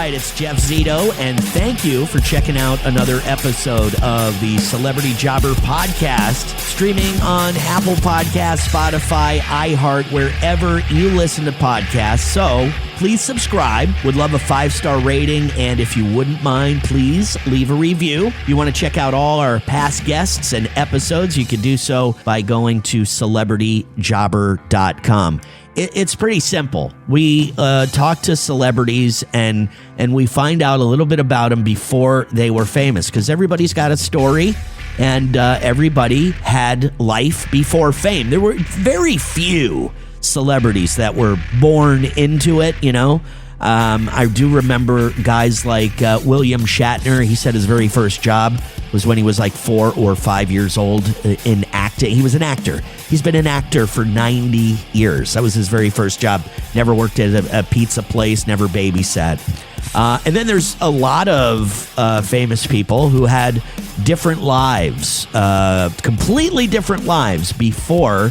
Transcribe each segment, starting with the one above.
right, it's Jeff Zito, and thank you for checking out another episode of the Celebrity Jobber Podcast, streaming on Apple Podcasts, Spotify, iHeart, wherever you listen to podcasts. So please subscribe. Would love a 5-star rating, and if you wouldn't mind, please leave a review. If you want to check out all our past guests and episodes, you can do so by going to celebrityjobber.com. It's pretty simple. We talk to celebrities and we find out a little bit about them before they were famous, because everybody's got a story and everybody had life before fame. There were very few celebrities that were born into it, you know. I do remember guys like William Shatner. He said his very first job was when he was like 4 or 5 years old in acting. He was an actor. He's been an actor for 90 years. That was his very first job. Never worked at a pizza place, never babysat. And then there's a lot of famous people who had different lives, completely different lives before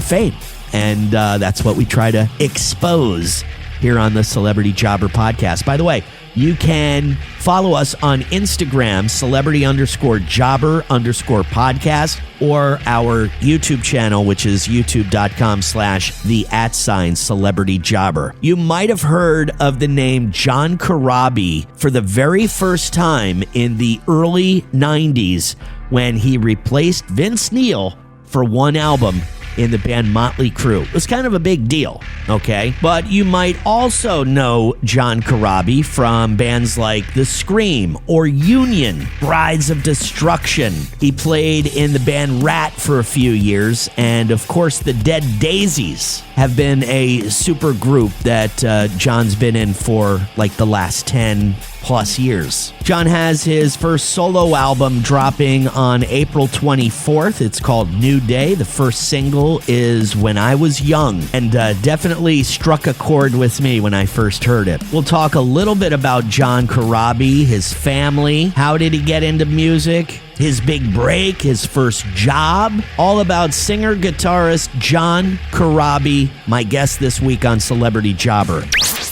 fame. And that's what we try to expose here on the Celebrity Jobber Podcast. By the way, you can follow us on Instagram, celebrity_jobber_podcast, or our YouTube channel, which is youtube.com/the@celebrityjobber. You might have heard of the name John Corabi for the very first time in the early 90s when he replaced Vince Neil for one album in the band Mötley Crüe. It was kind of a big deal, okay? But you might also know John Corabi from bands like The Scream or Union, Brides of Destruction. He played in the band Rat for a few years, and of course the Dead Daisies have been a super group that John's been in for like the last 10 plus years. John has his first solo album dropping on April 24th. It's called New Day. The first single is When I Was Young, and definitely struck a chord with me when I first heard it. We'll talk a little bit about John Corabi, his family, how did he get into music, his big break, his first job, all about singer-guitarist John Corabi, my guest this week on Celebrity Jobber.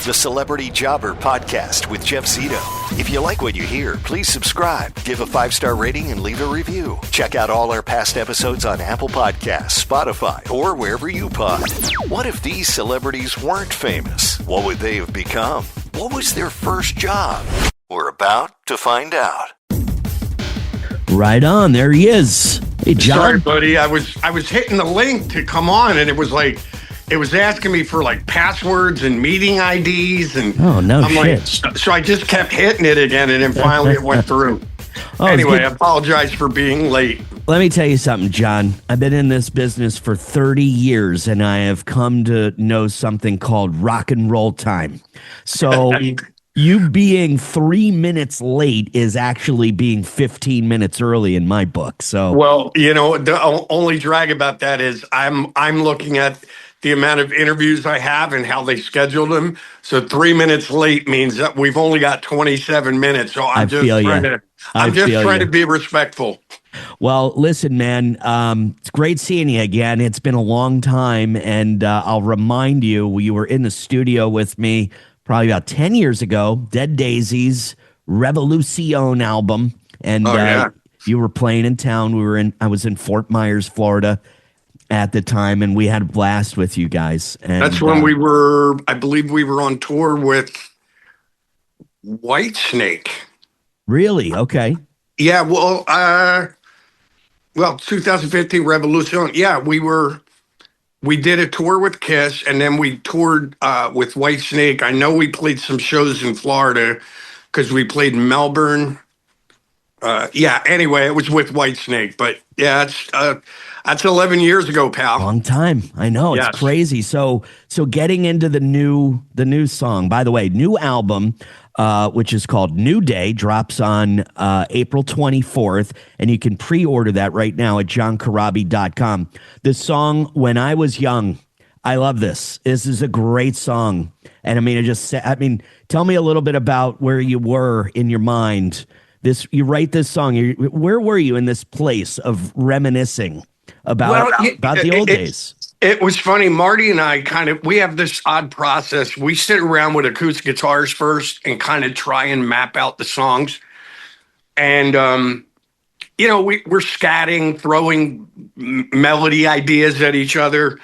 The Celebrity Jobber Podcast with Jeff Zito. If you like what you hear, please subscribe, give a 5-star rating, and leave a review. Check out all our past episodes on Apple Podcasts, Spotify, or wherever you pod. What if these celebrities weren't famous? What would they have become? What was their first job? We're about to find out. Right on, there he is. Hey, John. Sorry, buddy. I was hitting the link to come on, and it was asking me for like passwords and meeting IDs, and I'm shit. So I just kept hitting it again, and then finally it went through. Anyway, I apologize for being late. Let me tell you something, John. I've been in this business for 30 years, and I have come to know something called rock and roll time. So you being 3 minutes late is actually being 15 minutes early in my book. So, well, you know, the only drag about that is I'm looking at the amount of interviews I have and how they scheduled them. So 3 minutes late means that we've only got 27 minutes. So I'm just trying to be respectful. Well, listen, man, it's great seeing you again. It's been a long time, and I'll remind you, you were in the studio with me probably about 10 years ago, Dead Daisies, Revolucion album, and you were playing in town. I was in Fort Myers, Florida at the time, and we had a blast with you guys. And that's when I believe we were on tour with Whitesnake. Really? Okay. Yeah, well, 2015 Revolution. Yeah, we did a tour with Kiss, and then we toured with Whitesnake. I know we played some shows in Florida because we played in Melbourne. Anyway, it was with Whitesnake, but yeah, that's 11 years ago, pal. Long time. I know. It's crazy. So getting into the new song, by the way, new album, which is called New Day, drops on April 24th, and you can pre-order that right now at johncorabi.com. The song When I Was Young, I love this. This is a great song. And tell me a little bit about where you were in your mind. You write this song. Where were you in this place of reminiscing about the old days? It was funny. Marty and I we have this odd process. We sit around with acoustic guitars first and kind of try and map out the songs. And, we're scatting, throwing melody ideas at each other.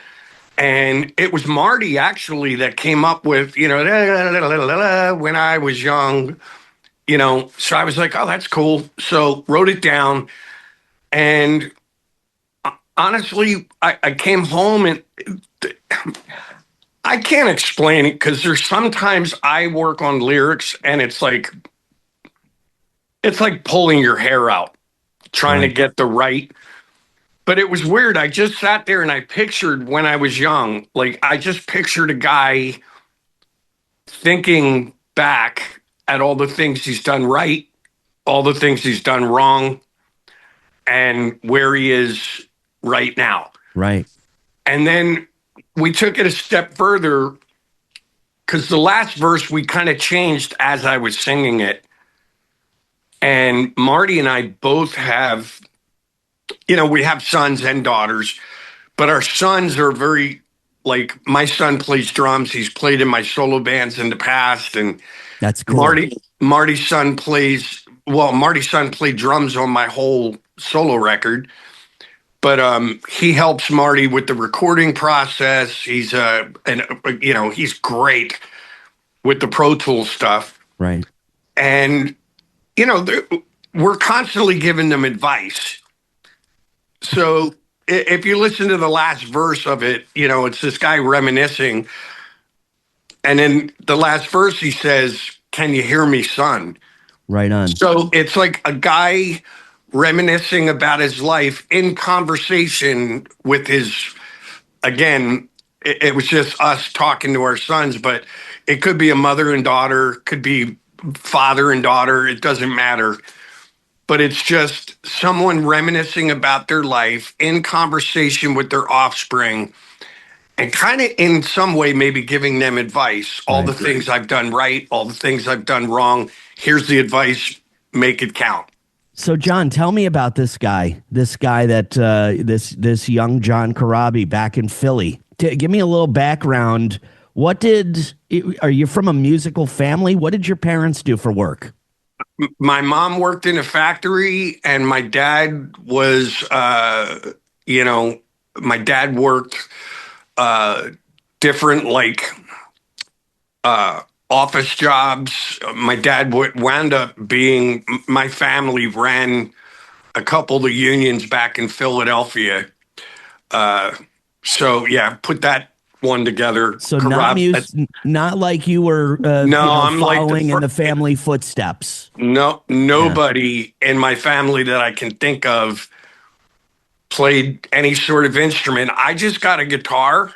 And it was Marty actually that came up with, when I was young, so I was like, oh, that's cool. So wrote it down. And honestly, I came home and I can't explain it because there's sometimes I work on lyrics and it's like pulling your hair out, trying to get the right. But it was weird. I just sat there and I pictured when I was young, like I just pictured a guy thinking back at all the things he's done right, all the things he's done wrong, and where he is right now. Right. And then we took it a step further because the last verse we kind of changed as I was singing it. And Marty and I both have, we have sons and daughters, but our sons are very, like, my son plays drums. He's played in my solo bands in the past. And that's cool. Marty's son played drums on my whole solo record. But he helps Marty with the recording process. He's he's great with the Pro Tools stuff. Right. And we're constantly giving them advice. So if you listen to the last verse of it, it's this guy reminiscing. And in the last verse, he says, "Can you hear me, son?" Right on. So it's like a guy reminiscing about his life in conversation with again, it was just us talking to our sons, but it could be a mother and daughter, could be father and daughter, it doesn't matter. But it's just someone reminiscing about their life in conversation with their offspring and kind of in some way maybe giving them advice. All the things I've done right, all the things I've done wrong. Here's the advice, make it count. So, John, tell me about this guy that this young John Corabi back in Philly. Give me a little background. Are you from a musical family? What did your parents do for work? My mom worked in a factory and my dad was, my dad worked different office jobs. My dad wound up being, my family ran a couple of the unions back in Philadelphia. So yeah, put that one together. So not like you were I'm following in the family footsteps. No, nobody in my family that I can think of played any sort of instrument. I just got a guitar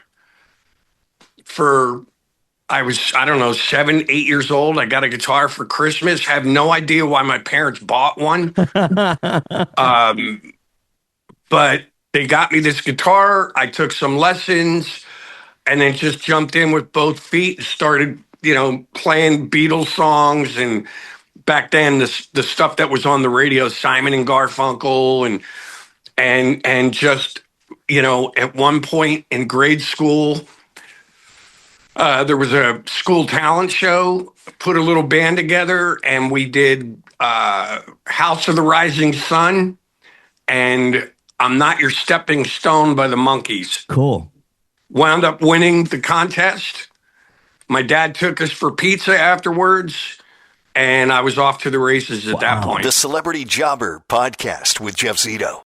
I was 7, 8 years old. I got a guitar for Christmas. Have no idea why my parents bought one. But they got me this guitar. I took some lessons and then just jumped in with both feet and started, playing Beatles songs. And back then the stuff that was on the radio, Simon and Garfunkel and just, at one point in grade school, there was a school talent show, put a little band together, and we did House of the Rising Sun and I'm Not Your Stepping Stone by the Monkees. Cool. Wound up winning the contest. My dad took us for pizza afterwards, and I was off to the races at that point. The Celebrity Jobber Podcast with Jeff Zito.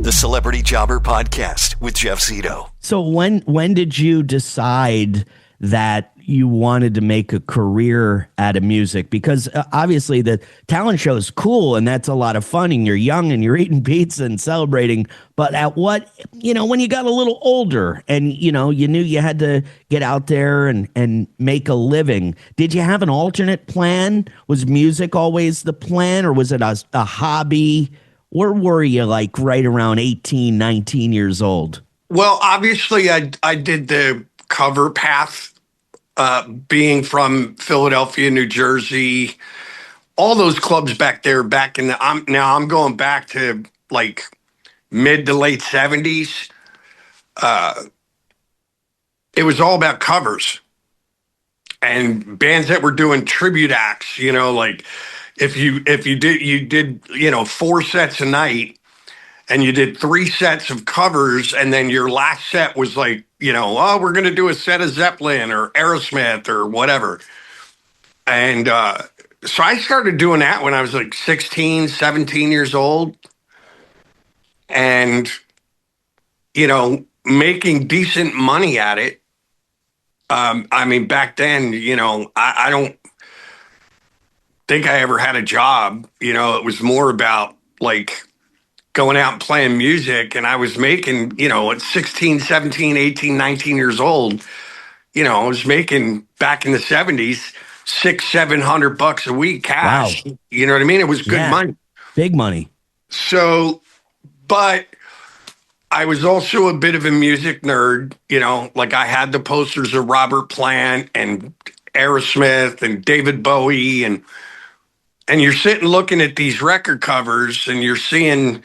The Celebrity Jobber Podcast with Jeff Zito. So when did you decide that you wanted to make a career out of music? Because obviously the talent show is cool and that's a lot of fun and you're young and you're eating pizza and celebrating. But at what, when you got a little older and, you knew you had to get out there and make a living, did you have an alternate plan? Was music always the plan or was it a hobby? Where were you right around 18, 19 years old? Well, obviously I did the cover path, being from Philadelphia, New Jersey, all those clubs back there back in I'm going back to mid to late 70s. it was all about covers and bands that were doing tribute acts, like if you did 4 sets a night and you did 3 sets of covers, and then your last set was like, oh, we're going to do a set of Zeppelin or Aerosmith or whatever. And so I started doing that when I was like 16, 17 years old, and, making decent money at it. I mean, back then, I don't think I ever had a job. It was more about like going out and playing music. And I was making, at 16, 17, 18, 19 years old, I was making back in the 70s, $600-700 a week cash. Wow. You know what I mean? It was good money. Big money. So, but I was also a bit of a music nerd, like I had the posters of Robert Plant and Aerosmith and David Bowie, and you're sitting looking at these record covers and you're seeing,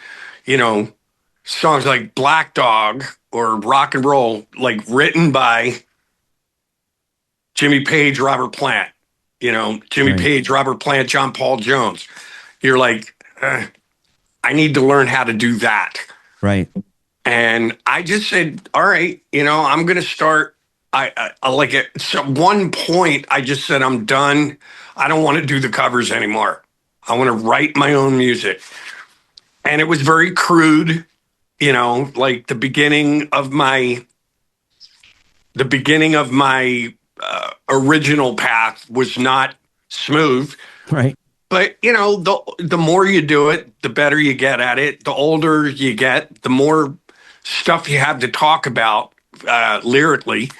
songs like Black Dog or Rock and Roll, like written by Jimmy Page, Robert Plant, Jimmy Page, Robert Plant, John Paul Jones. You're like, I need to learn how to do that. Right. And I just said, all right, I'm going to start. I like it. So at one point, I just said, I'm done. I don't want to do the covers anymore. I want to write my own music. And it was very crude, like the beginning of my original path was not smooth. Right. But, the more you do it, the better you get at it. The older you get, the more stuff you have to talk about lyrically.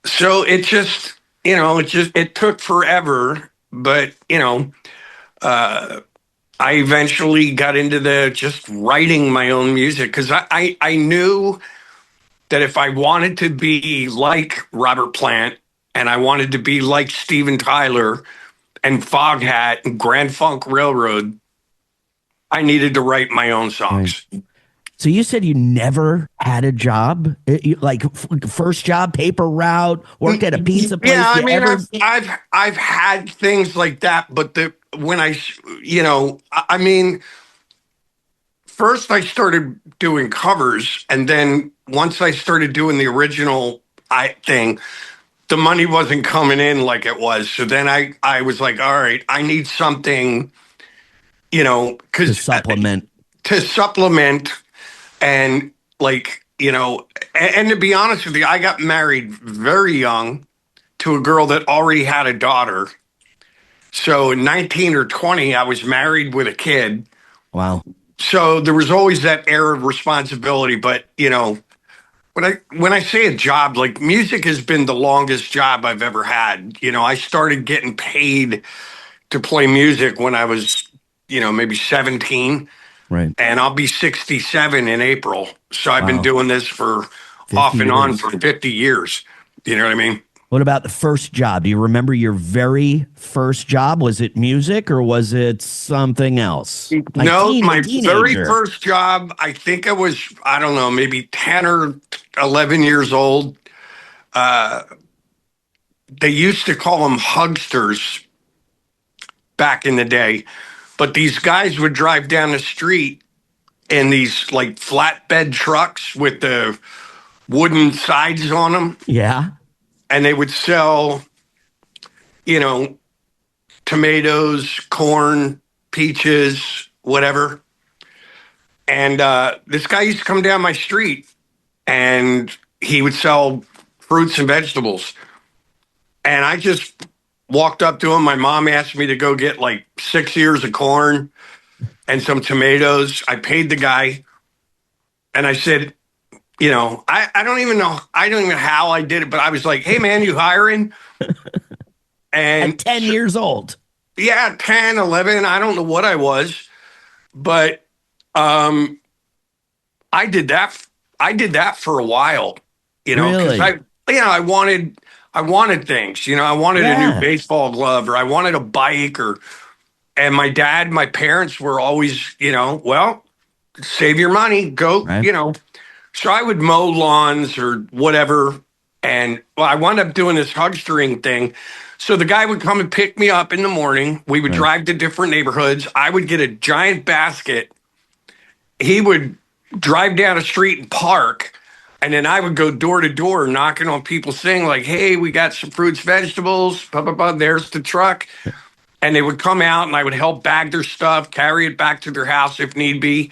So it just, it took forever. But, I eventually got into just writing my own music because I knew that if I wanted to be like Robert Plant and I wanted to be like Steven Tyler and Foghat and Grand Funk Railroad, I needed to write my own songs. Right. So you said you never had a job, like first job, paper route, worked at a pizza place. Yeah, I mean, I've had things like that, but first I started doing covers, and then once I started doing the original thing, the money wasn't coming in like it was. So then I was like, all right, I need something, because to supplement. And like, and to be honest with you, I got married very young to a girl that already had a daughter. So 19 or 20, I was married with a kid. Wow. So there was always that air of responsibility. But, when I say a job, like music has been the longest job I've ever had. I started getting paid to play music when I was, maybe 17. Right. And I'll be 67 in April. So I've been doing this for off and on for 50 years. You know what I mean? What about the first job? Do you remember your very first job? Was it music or was it something else? No, my very first job, I think I was, I don't know, maybe 10 or 11 years old. They used to call them hugsters back in the day. But these guys would drive down the street in these like flatbed trucks with the wooden sides on them. Yeah. And they would sell, tomatoes, corn, peaches, whatever. And this guy used to come down my street and he would sell fruits and vegetables. And I just walked up to him. My mom asked me to go get like 6 ears of corn and some tomatoes. I paid the guy. And I said, I don't even know. I don't even know how I did it, but I was like, hey, man, you hiring? And at 10 years old. Yeah, 10, 11. I don't know what I was. But I did that. I did that for a while, because I wanted things, I wanted a new baseball glove, or I wanted a bike, and my parents were always, well, save your money, go, so I would mow lawns or whatever, And well, I wound up doing this hugstring thing. So the guy would come and pick me up in the morning. We would drive to different neighborhoods. I would get a giant basket. He would drive down a street and park. And then I would go door to door knocking on people saying like, hey, we got some fruits, vegetables, blah, blah, blah. There's the truck. And they would come out and I would help bag their stuff, carry it back to their house if need be.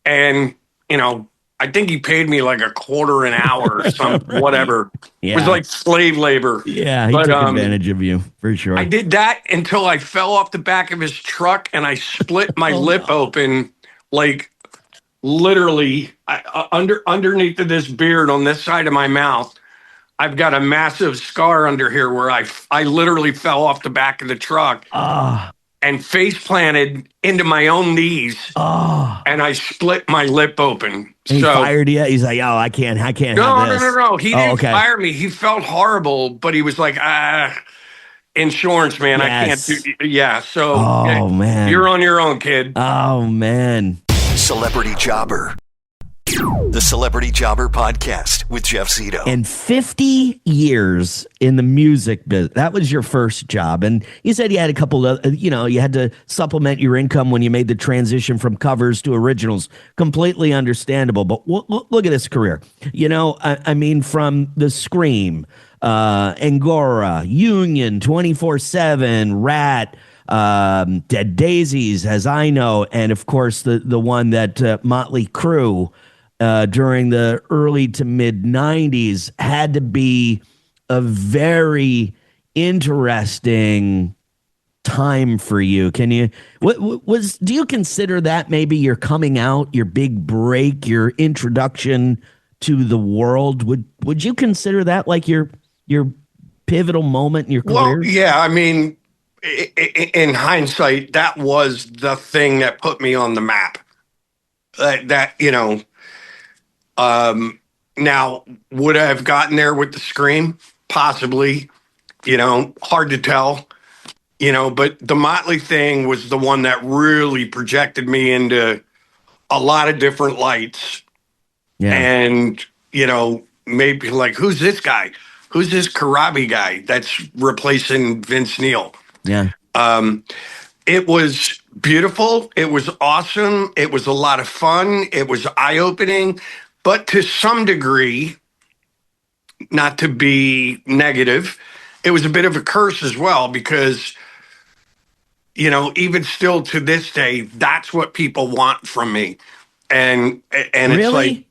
And, you know, I think he paid me like $0.25 an hour or something, whatever. Yeah. It was like slave labor. Yeah, he took advantage of you, for sure. I did that until I fell off the back of his truck and I split my lip open, like literally underneath of this beard on this side of my mouth. I've got a massive scar under here where I literally fell off the back of the truck and face planted into my own knees. And I split my lip open. And he fired you? He's like, oh, I can't have this. No. He didn't fire me. He felt horrible, but he was like, insurance, man. Yes. I can't do. Yeah. So, man, you're on your own, kid. Oh, man. Celebrity Jobber. The Celebrity Jobber Podcast with Jeff Zito. And 50 years in the music business. That was your first job. And you said you had a couple of, you had to supplement your income when you made the transition from covers to originals. Completely understandable. But look at this career. I mean, from the Scream, Angora, Union, 24/7, Rat, Dead Daisies, As I Know, and of course the one that Mötley Crüe during the early to mid 90s had to be a very interesting time for you. Can you do you consider that maybe your coming out, your big break, your introduction to the world? Would you consider that like your pivotal moment in your career? Well, yeah, I mean, in hindsight, that was the thing that put me on the map. Now, would I have gotten there with the Scream? Possibly, hard to tell, but the Mötley thing was the one that really projected me into a lot of different lights. Yeah. And, maybe like, who's this guy? Who's this Corabi guy that's replacing Vince Neil? Yeah. It was beautiful. It was awesome. It was a lot of fun. It was eye-opening. But to some degree, not to be negative, it was a bit of a curse as well because, even still to this day, that's what people want from me. And really? It's like,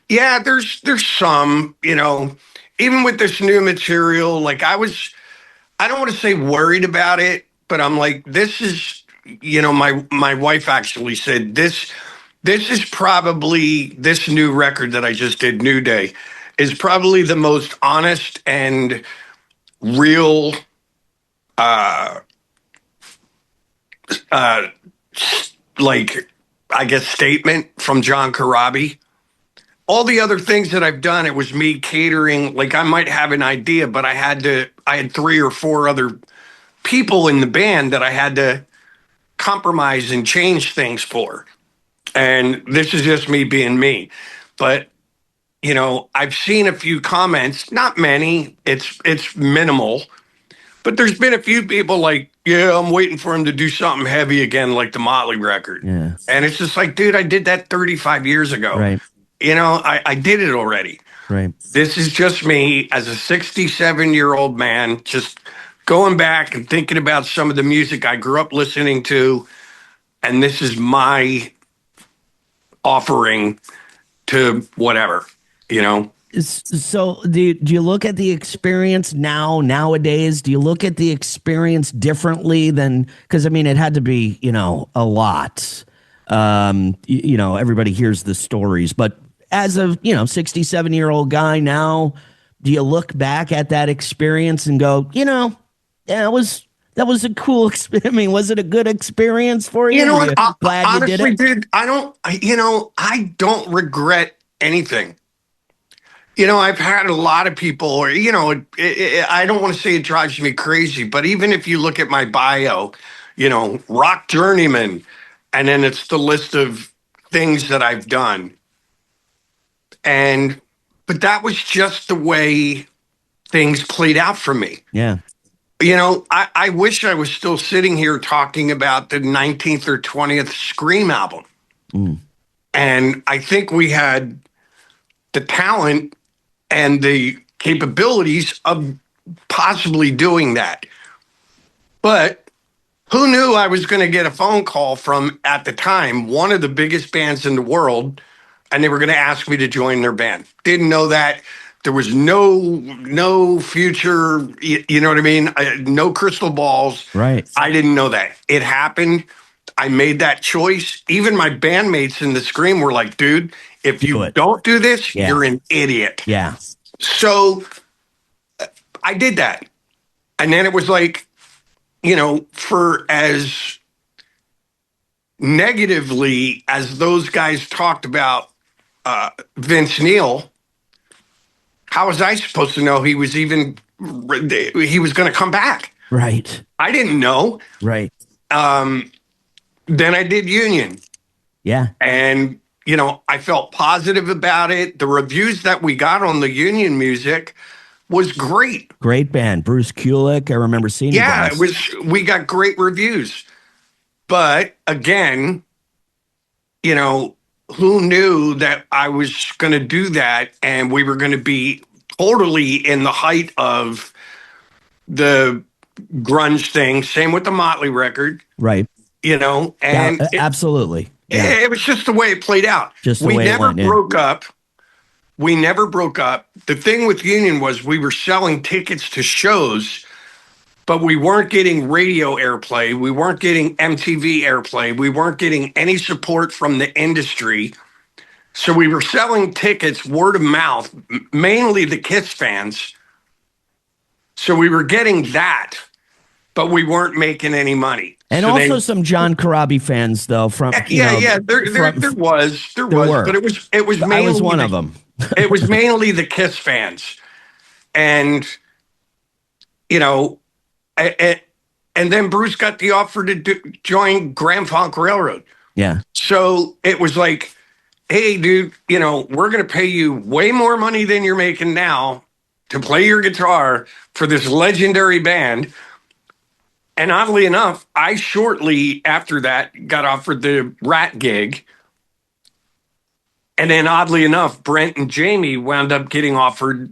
yeah, there's some, even with this new material, like I don't want to say worried about it, but I'm like, this is, my wife actually said this is probably, this new record that I just did, New Day, is probably the most honest and real, statement from John Corabi. All the other things that I've done, it was me catering. Like I might have an idea, but I had 3 or 4 other people in the band that I had to compromise and change things for. And this is just me being me. But, I've seen a few comments, not many, it's minimal, but there's been a few people like, yeah, I'm waiting for him to do something heavy again, like the Mötley record. Yeah. And it's just like, dude, I did that 35 years ago. Right. I did it already. Right. This is just me as a 67-year-old man, just going back and thinking about some of the music I grew up listening to. And this is my offering to whatever, So do you look at the experience nowadays? Do you look at the experience differently than, because I mean, it had to be, a lot. Everybody hears the stories, but as a, 67-year-old guy now, do you look back at that experience and go, that was a cool experience. I mean, was it a good experience for you? Glad honestly, you did it? dude, I don't regret anything. I've had a lot of people, or, I don't want to say it drives me crazy, but even if you look at my bio, rock journeyman, and then it's the list of things that I've done. And but that was just the way things played out for me. Yeah. You know, I wish I was still sitting here talking about the 19th or 20th Scream album. And I think we had the talent and the capabilities of possibly doing that. But who knew I was going to get a phone call from, at the time, one of the biggest bands in the world, and they were going to ask me to join their band. Didn't know that. There was no future, you know what I mean? No crystal balls. Right. I didn't know that. It happened. I made that choice. Even my bandmates in the Scream were like, dude, if you don't do this, you're an idiot. Yeah. So I did that. And then it was like, you know, for as negatively as those guys talked about Vince Neil, how was I supposed to know he was going to come back? Right. I didn't know. Right. Then I did Union. Yeah. And, you know, I felt positive about it. The reviews that we got on the Union music was great. Great band. Bruce Kulick. I remember seeing you guys. We got great reviews. But again, you know, who knew that I was going to do that and we were going to be totally in the height of the grunge thing. Same with the Mötley record. Right. You know, and absolutely. Yeah. It was just the way it played out. Just the way it went, broke up. We never broke up. The thing with Union was we were selling tickets to shows, but we weren't getting radio airplay. We weren't getting MTV airplay. We weren't getting any support from the industry. So we were selling tickets word of mouth, mainly the Kiss fans. So we were getting that, but we weren't making any money. And so also some John Corabi fans, though. From there was, but it was mainly I was one of them. It was mainly the Kiss fans, and you know, and then Bruce got the offer to join Grand Funk Railroad. Yeah. So it was like, hey, dude, you know, we're going to pay you way more money than you're making now to play your guitar for this legendary band. And oddly enough, I shortly after that got offered the Rat gig. And then oddly enough, Brent and Jamie wound up getting offered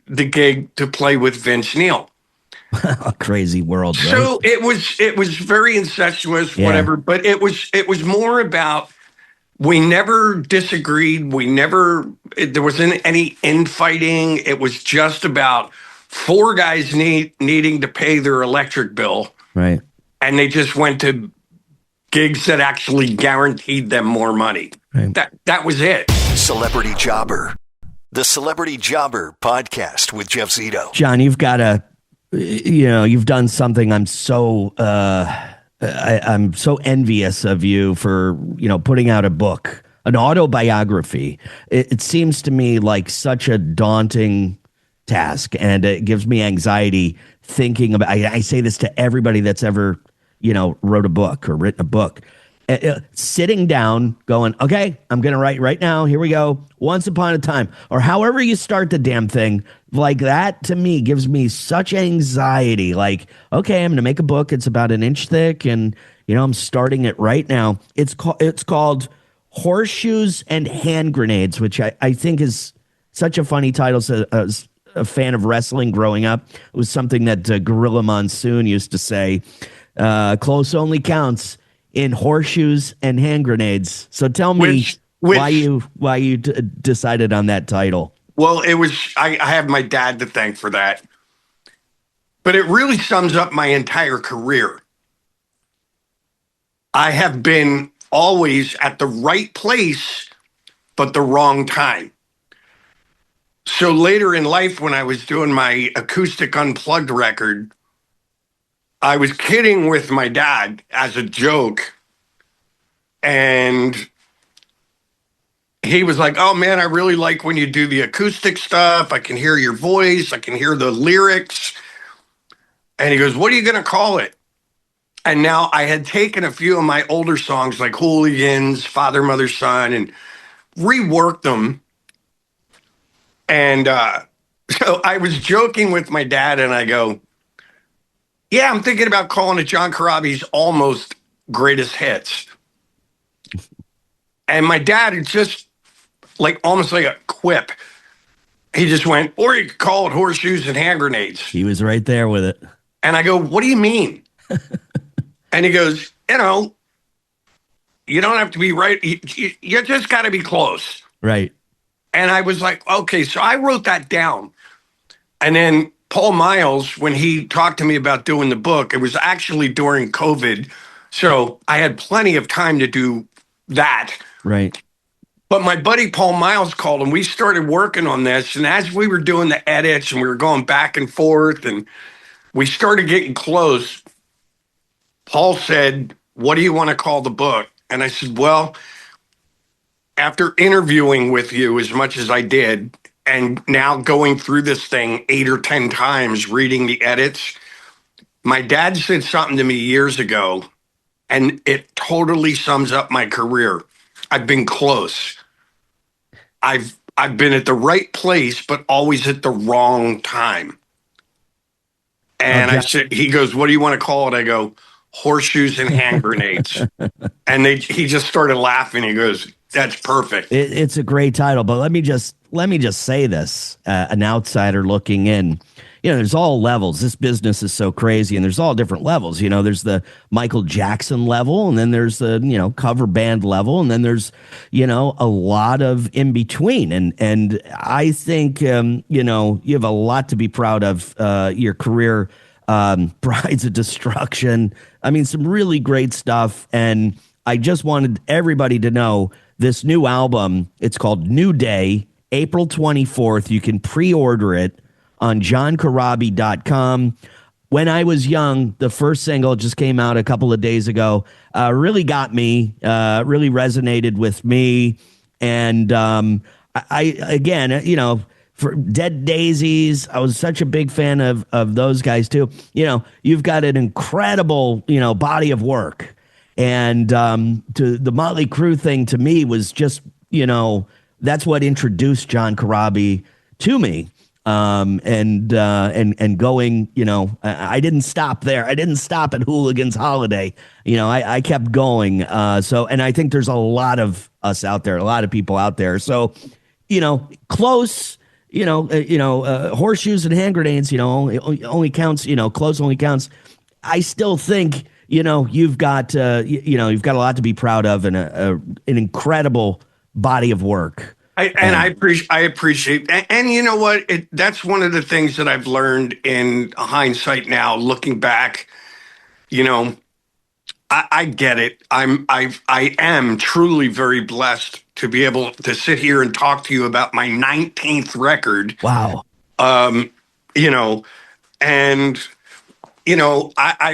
the gig to play with Vince Neil. A crazy world, right? So it was very incestuous, whatever, but it was more about, we never disagreed. There wasn't any infighting. It was just about four guys needing to pay their electric bill. Right. And they just went to gigs that actually guaranteed them more money. Right. That was it. Celebrity Jobber. The Celebrity Jobber podcast with Jeff Zito. John, you've done something I'm so I'm so envious of you for, putting out a book, an autobiography. It seems to me like such a daunting task, and it gives me anxiety thinking about. I say this to everybody that's ever, wrote a book or written a book. Sitting down, going, okay, I'm going to write right now. Here we go. Once upon a time, or however you start the damn thing, like that to me gives me such anxiety. Like, okay, I'm going to make a book. It's about an inch thick, and I'm starting it right now. It's called Horseshoes and Hand Grenades, which I think is such a funny title. As a fan of wrestling growing up, it was something that Gorilla Monsoon used to say. Close only counts in horseshoes and hand grenades. So tell me why you decided on that title. Well, it was, I have my dad to thank for that, but it really sums up my entire career. I have been always at the right place, but the wrong time. So later in life, when I was doing my acoustic unplugged record, I was kidding with my dad as a joke, and he was like, oh man, I really like when you do the acoustic stuff. I can hear your voice. I can hear the lyrics. And he goes, what are you going to call it? And now I had taken a few of my older songs like Hooligans, Father, Mother, Son, and reworked them. And so I was joking with my dad, and I go, yeah, I'm thinking about calling it John Corabi's Almost Greatest Hits. And my dad had just like almost like a quip. He just went, or you could call it Horseshoes and Hand Grenades. He was right there with it. And I go, what do you mean? And he goes, you know, you don't have to be right. You just got to be close. Right. And I was like, okay, so I wrote that down. And then Paul Miles, when he talked to me about doing the book, it was actually during COVID. So I had plenty of time to do that. Right. But my buddy Paul Miles called and we started working on this. And as we were doing the edits and we were going back and forth and we started getting close, Paul said, what do you want to call the book? And I said, well, after interviewing with you as much as I did, and now going through this thing 8 or 10 times, reading the edits, my dad said something to me years ago, and it totally sums up my career. I've been close. I've been at the right place, but always at the wrong time. And Okay. I said, he goes, what do you want to call it? I go, Horseshoes and Hand Grenades. And he just started laughing. He goes, that's perfect. It's a great title, but let me just say this, an outsider looking in, there's all levels. This business is so crazy and there's all different levels. There's the Michael Jackson level, and then there's the, cover band level. And then there's, a lot of in between. And I think, you have a lot to be proud of, your career, Brides of Destruction. I mean, some really great stuff. And I just wanted everybody to know this new album. It's called New Day, April 24th. You can pre-order it on johncorabi.com. When I Was Young, the first single just came out a couple of days ago, really got me, really resonated with me. And I again, for Dead Daisies, I was such a big fan of those guys too. You've got an incredible, body of work. And to the Mötley Crüe thing to me was just, that's what introduced John Corabi to me. And going, I didn't stop there. I didn't stop at Hooligan's Holiday. I kept going. And I think there's a lot of us out there, a lot of people out there. So, close, horseshoes and hand grenades, only counts, close only counts. I still think, you've got a lot to be proud of and an incredible body of work. I appreciate, and you know what? That's one of the things that I've learned in hindsight now, looking back. I get it. I am truly very blessed to be able to sit here and talk to you about my 19th record. Wow. I've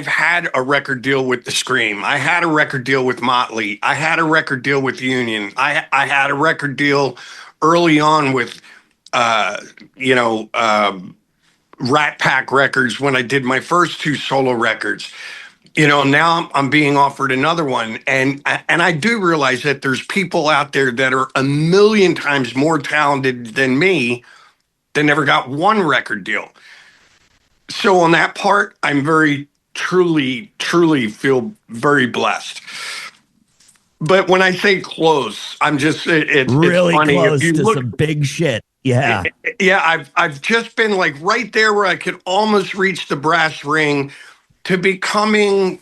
had a record deal with The Scream. I had a record deal with Mötley. I had a record deal with Union. I had a record deal early on with, Rat Pack Records when I did my first 2 solo records. Now I'm being offered another one. And I do realize that there's people out there that are a million times more talented than me that never got one record deal. So on that part, I'm very truly feel very blessed. But when I say close, I'm just it's really funny. Close to some big shit. Yeah. Yeah, I've just been like right there where I could almost reach the brass ring to becoming,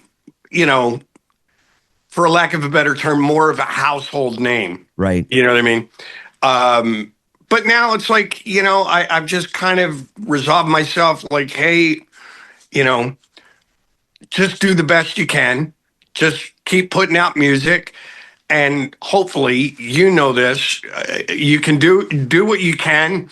for lack of a better term, more of a household name. Right. You know what I mean? But now it's like, I've just kind of resolved myself like, hey, just do the best you can. Just keep putting out music. And hopefully, this, you can do what you can.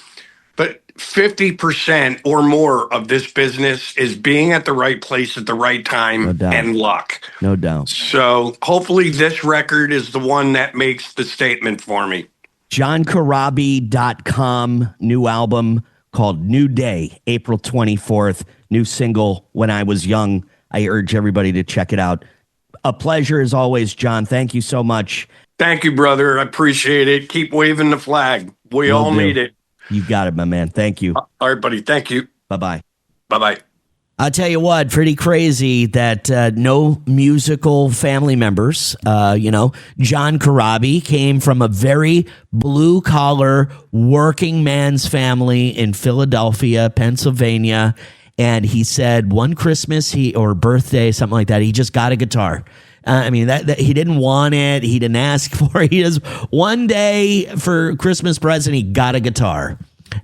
But 50% or more of this business is being at the right place at the right time and luck. No doubt. So hopefully this record is the one that makes the statement for me. johncorabi.com, new album called New Day, April 24th, new single, When I Was Young. I urge everybody to check it out. A pleasure as always, John. Thank you so much. Thank you, brother. I appreciate it. Keep waving the flag. We all need it. You got it, my man. Thank you. All right, buddy. Thank you. Bye-bye. Bye-bye. I'll tell you what, pretty crazy that no musical family members. John Corabi came from a very blue-collar working man's family in Philadelphia, Pennsylvania. And he said one Christmas or birthday, something like that, he just got a guitar. That he didn't want it. He didn't ask for it. He just one day for Christmas present, he got a guitar.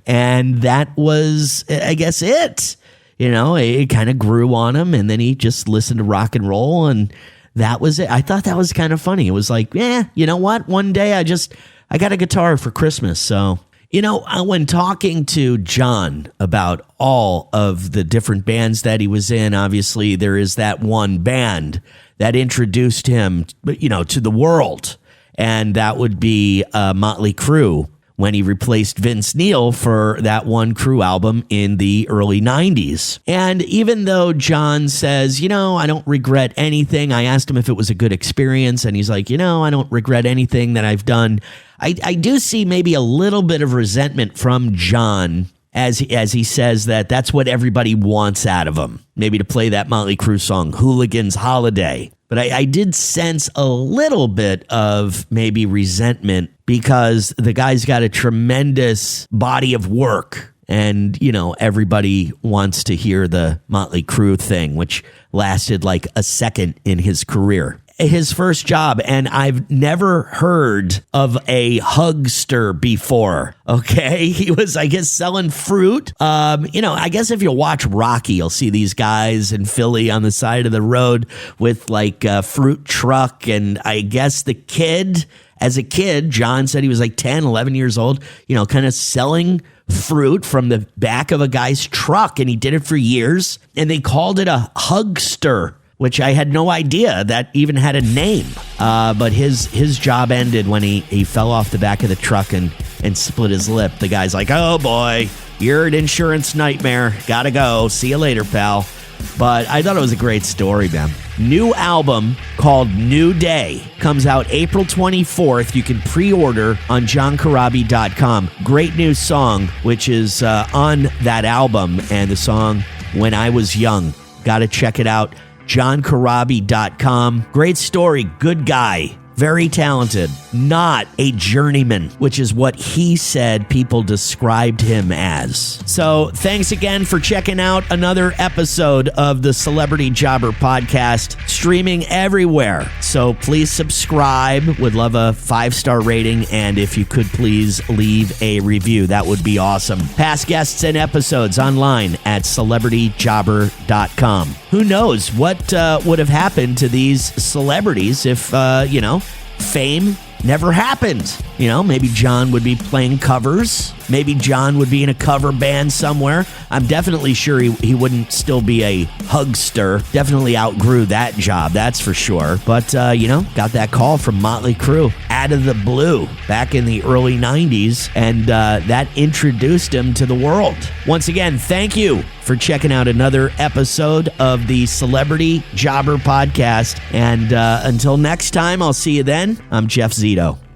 And that was, I guess, it. It kind of grew on him, and then he just listened to rock and roll, and that was it. I thought that was kind of funny. It was like, you know what? One day I got a guitar for Christmas. So, when talking to John about all of the different bands that he was in, obviously there is that one band that introduced him, to the world, and that would be Mötley Crüe, when he replaced Vince Neil for that one Crüe album in the early 90s. And even though John says, I don't regret anything, I asked him if it was a good experience, and he's like, I don't regret anything that I've done. I do see maybe a little bit of resentment from John as he says that's what everybody wants out of him, maybe to play that Mötley Crüe song, Hooligan's Holiday. But I did sense a little bit of maybe resentment because the guy's got a tremendous body of work. And, everybody wants to hear the Mötley Crüe thing, which lasted like a second in his career. His first job, and I've never heard of a hugster before. Okay, he was, I guess, selling fruit. I guess if you watch Rocky, you'll see these guys in Philly on the side of the road with like a fruit truck, and I guess as a kid, John said he was like 10, 11 years old, kind of selling fruit from the back of a guy's truck, and he did it for years, and they called it a hugster, which I had no idea that even had a name. But his job ended when he fell off the back of the truck and split his lip. The guy's like, oh boy, you're an insurance nightmare. Gotta go. See you later, pal. But I thought it was a great story, man. New album called New Day comes out April 24th. You can pre-order on johncorabi.com. Great new song, which is on that album, and the song When I Was Young. Gotta check it out. johncorabi.com. Great story. Good guy. Very talented. Not a journeyman, which is what he said people described him as. So thanks again for checking out another episode of the Celebrity Jobber Podcast, streaming everywhere. So please subscribe. Would love a 5-star rating. And if you could please leave a review, that would be awesome. Past guests and episodes online at celebrityjobber.com. Who knows what would have happened to these celebrities if, fame never happened. Maybe John would be playing covers. Maybe John would be in a cover band somewhere. I'm definitely sure he wouldn't still be a hugster. Definitely outgrew that job, that's for sure. But, got that call from Mötley Crüe out of the blue back in the early 90s, and that introduced him to the world. Once again, thank you for checking out another episode of the Celebrity Jobber Podcast. And until next time, I'll see you then. I'm Jeff Zito.